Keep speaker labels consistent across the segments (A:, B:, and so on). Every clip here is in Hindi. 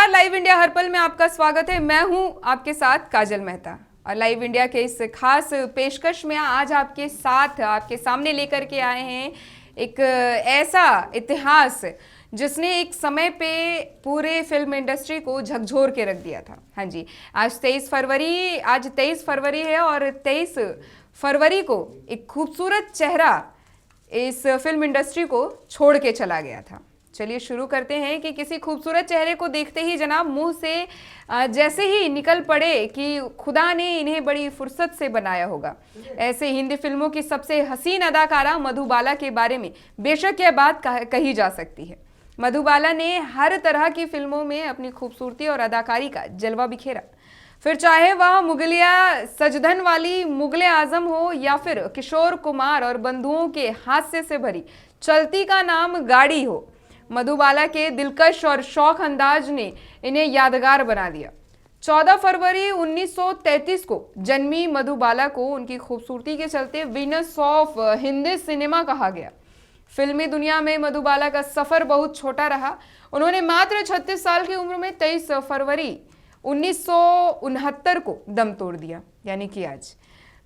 A: नमस्कार, लाइव इंडिया हर पल में आपका स्वागत है। मैं हूं आपके साथ काजल मेहता और लाइव इंडिया के इस खास पेशकश में आज आपके साथ आपके सामने लेकर के आए हैं एक ऐसा इतिहास जिसने एक समय पे पूरे फिल्म इंडस्ट्री को झकझोर के रख दिया था। हाँ जी, आज 23 फरवरी है और 23 फरवरी को एक खूबसूरत चेहरा इस फिल्म इंडस्ट्री को छोड़ के चला गया था। चलिए शुरू करते हैं कि किसी खूबसूरत चेहरे को देखते ही जनाब मुंह से जैसे ही निकल पड़े कि खुदा ने इन्हें बड़ी फुर्सत से बनाया होगा। ऐसे हिंदी फिल्मों की सबसे हसीन अदाकारा मधुबाला के बारे में बेशक यह बात कही जा सकती है। मधुबाला ने हर तरह की फिल्मों में अपनी खूबसूरती और अदाकारी का जलवा बिखेरा, फिर चाहे वह मुगलिया सजधन वाली मुगले आजम हो या फिर किशोर कुमार और बंधुओं के हास्य से भरी चलती का नाम गाड़ी हो। मधुबाला के दिलकश और शौक अंदाज ने इन्हें यादगार बना दिया। 14 फरवरी 1933 को जन्मी मधुबाला को उनकी खूबसूरती के चलते वीनस ऑफ हिंदी सिनेमा कहा गया। फिल्मी दुनिया में मधुबाला का सफर बहुत छोटा रहा। उन्होंने मात्र 36 साल की उम्र में 23 फरवरी 1969 को दम तोड़ दिया, यानी कि आज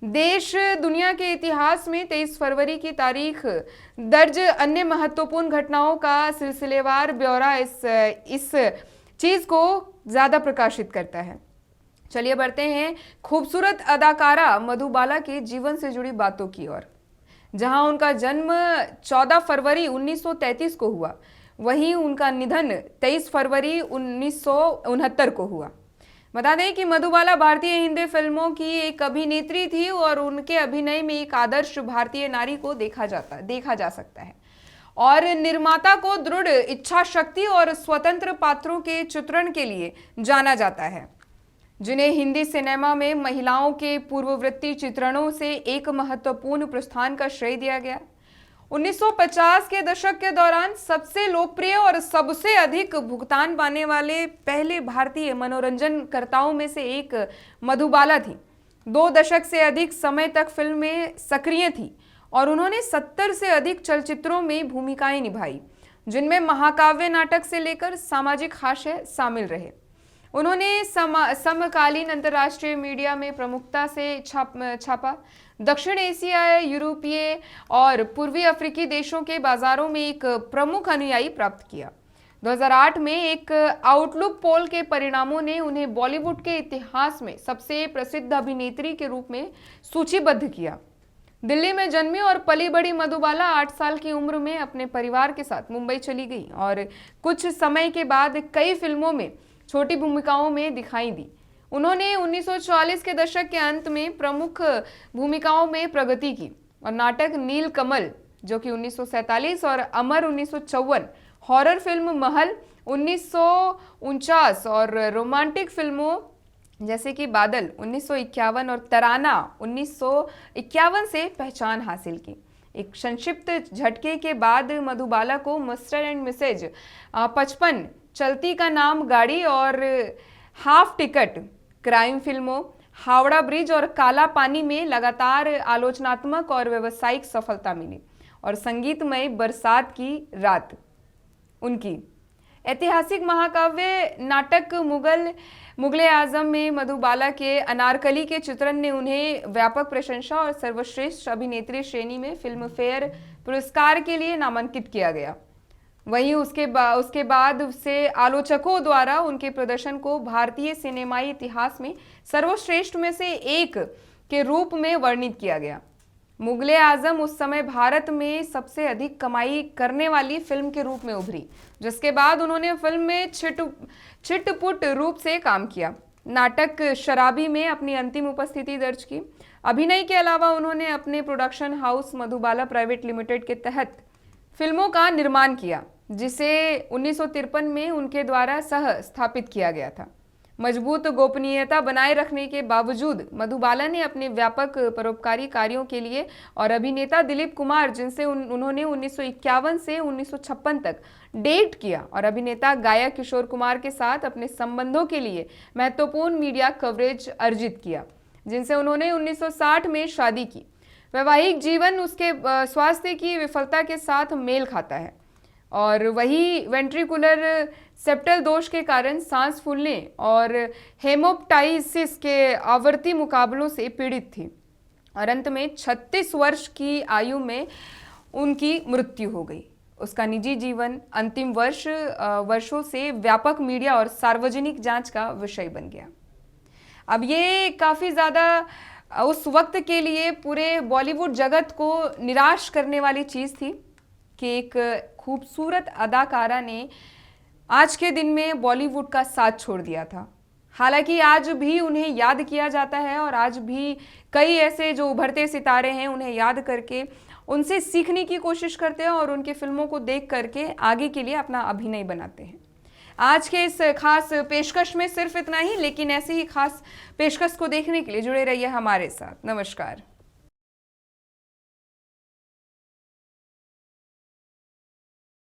A: देश दुनिया के इतिहास में 23 फरवरी की तारीख दर्ज अन्य महत्वपूर्ण घटनाओं का सिलसिलेवार ब्यौरा इस चीज को ज्यादा प्रकाशित करता है। चलिए बढ़ते हैं खूबसूरत अदाकारा मधुबाला के जीवन से जुड़ी बातों की ओर। जहां उनका जन्म 14 फरवरी 1933 को हुआ, वहीं उनका निधन 23 फरवरी 1969 को हुआ। बता दें कि मधुबाला भारतीय हिंदी फिल्मों की एक अभिनेत्री थी और उनके अभिनय में एक आदर्श भारतीय नारी को देखा जा सकता है और निर्माता को दृढ़ इच्छा शक्ति और स्वतंत्र पात्रों के चित्रण के लिए जाना जाता है, जिन्हें हिंदी सिनेमा में महिलाओं के पूर्ववर्ती चित्रणों से एक महत्वपूर्ण प्रस्थान का श्रेय दिया गया। 1950 के दशक के दौरान सबसे लोकप्रिय और सबसे अधिक भुगतान पाने वाले पहले भारतीय मनोरंजनकर्ताओं में से एक मधुबाला थी। 2 दशक से अधिक समय तक फिल्म में सक्रिय थी और उन्होंने 70 से अधिक चलचित्रों में भूमिकाएं निभाई, जिनमें महाकाव्य नाटक से लेकर सामाजिक हास्य शामिल रहे। उन्होंने समकालीन अंतर्राष्ट्रीय मीडिया में प्रमुखता से छापा। दक्षिण एशिया, यूरोपीय और पूर्वी अफ्रीकी देशों के बाजारों में एक प्रमुख अनुयायी प्राप्त किया। 2008 में एक आउटलुक पोल के परिणामों ने उन्हें बॉलीवुड के इतिहास में सबसे प्रसिद्ध अभिनेत्री के रूप में सूचीबद्ध किया। दिल्ली में जन्मी और पली बड़ी मधुबाला 8 साल की उम्र में अपने परिवार के साथ मुंबई चली गई और कुछ समय के बाद कई फिल्मों में छोटी भूमिकाओं में दिखाई दी। उन्होंने 1940 के दशक के अंत में प्रमुख भूमिकाओं में प्रगति की और नाटक नील कमल जो कि 1947 और अमर 1954, हॉरर फिल्म महल 1949 और रोमांटिक फिल्मों जैसे कि बादल 1951 और तराना 1951 से पहचान हासिल की। एक संक्षिप्त झटके के बाद मधुबाला को मिस्टर एंड मिसेज 55, चलती का नाम गाड़ी और हाफ टिकट क्राइम फिल्मों, हावड़ा ब्रिज और काला पानी में लगातार आलोचनात्मक और व्यावसायिक सफलता मिली और संगीतमय बरसात की रात उनकी ऐतिहासिक महाकाव्य नाटक मुगले आजम में मधुबाला के अनारकली के चित्रण ने उन्हें व्यापक प्रशंसा और सर्वश्रेष्ठ अभिनेत्री श्रेणी में फिल्म फेयर पुरस्कार के लिए नामांकित किया गया। वहीं उसके बाद से आलोचकों द्वारा उनके प्रदर्शन को भारतीय सिनेमाई इतिहास में सर्वश्रेष्ठ में से एक के रूप में वर्णित किया गया। मुगले आजम उस समय भारत में सबसे अधिक कमाई करने वाली फिल्म के रूप में उभरी, जिसके बाद उन्होंने फिल्म में छिटपुट रूप से काम किया। नाटक शराबी में अपनी अंतिम उपस्थिति दर्ज की। अभिनय के अलावा उन्होंने अपने production house Madhubala private limited के तहत फिल्मों का निर्माण किया, जिसे 1953 में उनके द्वारा सह स्थापित किया गया था। मजबूत गोपनीयता बनाए रखने के बावजूद मधुबाला ने अपने व्यापक परोपकारी कार्यों के लिए और अभिनेता दिलीप कुमार, जिनसे उन्होंने 1951 से 1956 तक डेट किया, और अभिनेता गायक किशोर कुमार के साथ अपने संबंधों के लिए महत्वपूर्ण मीडिया कवरेज अर्जित किया, जिनसे उन्होंने 1960 में शादी की। वैवाहिक जीवन उसके स्वास्थ्य की विफलता के साथ मेल खाता है। और वही वेंट्रिकुलर सेप्टल दोष के कारण सांस फूलने और हेमोप्टाइसिस के आवर्ती मुकाबलों से पीड़ित थी और अंत में 36 वर्ष की आयु में उनकी मृत्यु हो गई। उसका निजी जीवन अंतिम वर्षों से व्यापक मीडिया और सार्वजनिक जांच का विषय बन गया। अब ये काफ़ी ज़्यादा उस वक्त के लिए पूरे बॉलीवुड जगत को निराश करने वाली चीज़ थी कि एक खूबसूरत अदाकारा ने आज के दिन में बॉलीवुड का साथ छोड़ दिया था। हालांकि आज भी उन्हें याद किया जाता है और आज भी कई ऐसे जो उभरते सितारे हैं उन्हें याद करके उनसे सीखने की कोशिश करते हैं और उनकी फिल्मों को देख करके आगे के लिए अपना अभिनय बनाते हैं। आज के इस खास पेशकश में सिर्फ इतना ही, लेकिन ऐसी ही खास पेशकश को देखने के लिए जुड़े रहिए हमारे साथ। नमस्कार।